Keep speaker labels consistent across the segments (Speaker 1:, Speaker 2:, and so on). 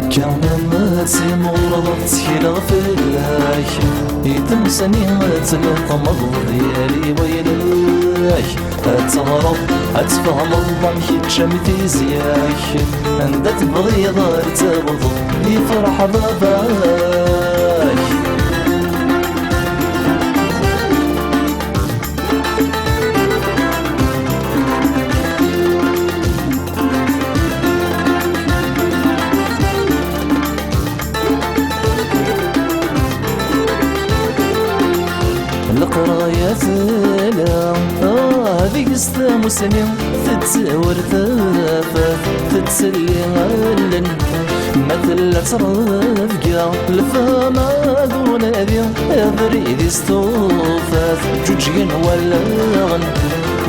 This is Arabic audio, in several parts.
Speaker 1: كان ماتي مغرضت كلا فلاك يتمسني تلقمض ديالي ويلاك أتغرب أتفهم الضمك تشمتي زياك أنت تبغي غير تبض يفرح باباك القراية ثلا هذيك ستام سنين تتزور ثافات تتسلي غلن مثل ترفقا الفما دون ذي بريدي ستوفات جوجين ولا غن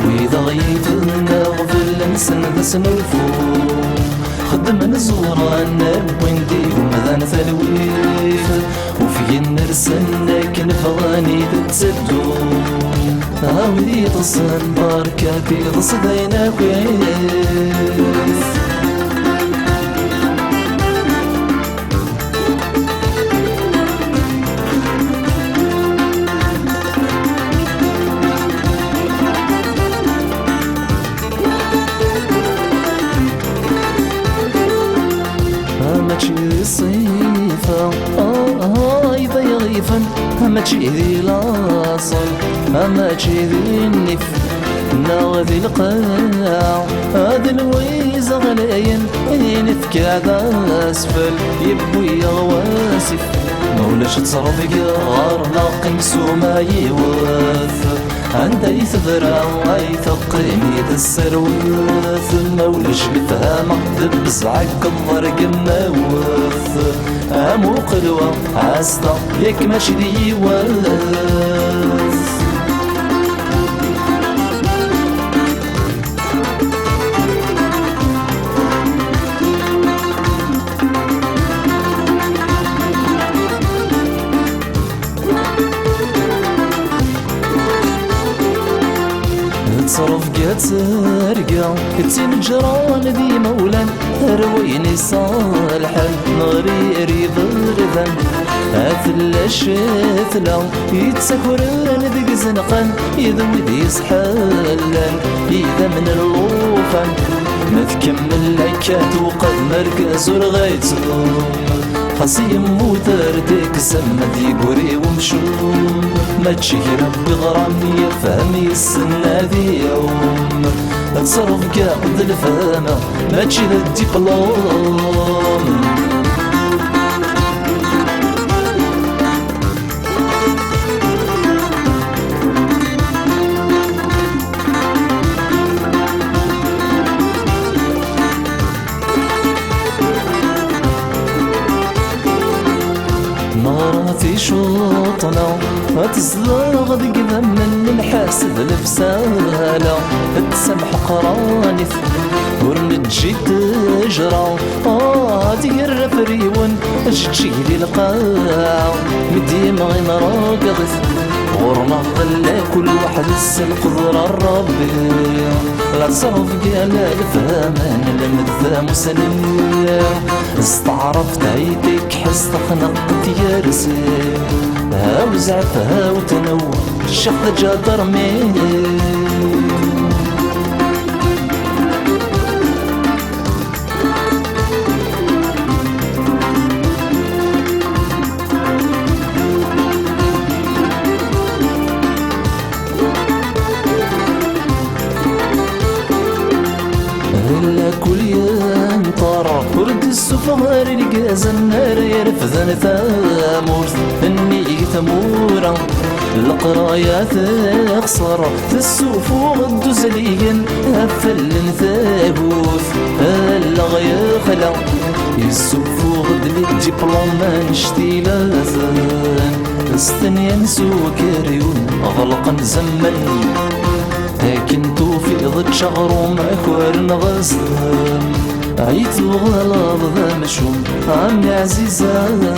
Speaker 1: وإذا غيت نغفل نسن سنوفو خدم نزوران ويندي ومذان ثلويف وفي النرسن لكن فغاني تتسدو هاودي تصن باركاتي تصدينا كويس ماشي الصيفة إذا يغيفن ماشي ذي لاصل ماشي ذي النف ناغذي القاع هذا الويزة غلاين ينفك هذا أسفل يبوي يغواسف مولاش تصرف غار ناقمس وما يوث عند يثبرا يثقيني السروث مولاش بفهمة دبزعك الضرق موث امو قلوة عستا ياك ماشي دي يوث تصرف قد سرقا تنجران ذي مولان رويني صالحا نغريري ضربا أثل الشثلا يتسكران ذي زنقا يذود يسحلان إذا من الروفان ما تكمل لكات وقد مركز ورغيتو خاصي يموتر ديك سمد يقوري ومشون ما تشهي ربي غرامي فهمي السنة ذي يوم تصرف قاعد الفهمة ما تشهي الدبلوم مراتي شوطنا تزلغ ذق من الحاسد لفسالة تسمح قراني ورنجي تجرى دير فريون جيلي القاع مديم غي مراقض غرنا ظل كل واحد القدرة الربي لا تصرف قال الفهمان المذام سنية استعرفت عيدك حس خنقت يا رسيم وزعتها وتنوع الشخص جادر مين كل يوم طار ورد السفار القاز النار يرفذن ثامور اني ثمورة القرايا تخسر السفوغ الدزليين هفل ثابوث اللغ يخلع السفوغ دلي الدبلوم نشتي لازان استنيا نسوك ريون غلقا زمن لكن توفيض شهر ومأكوار نغزم عيت وغلاظ ذا مشوم عمي عزيزان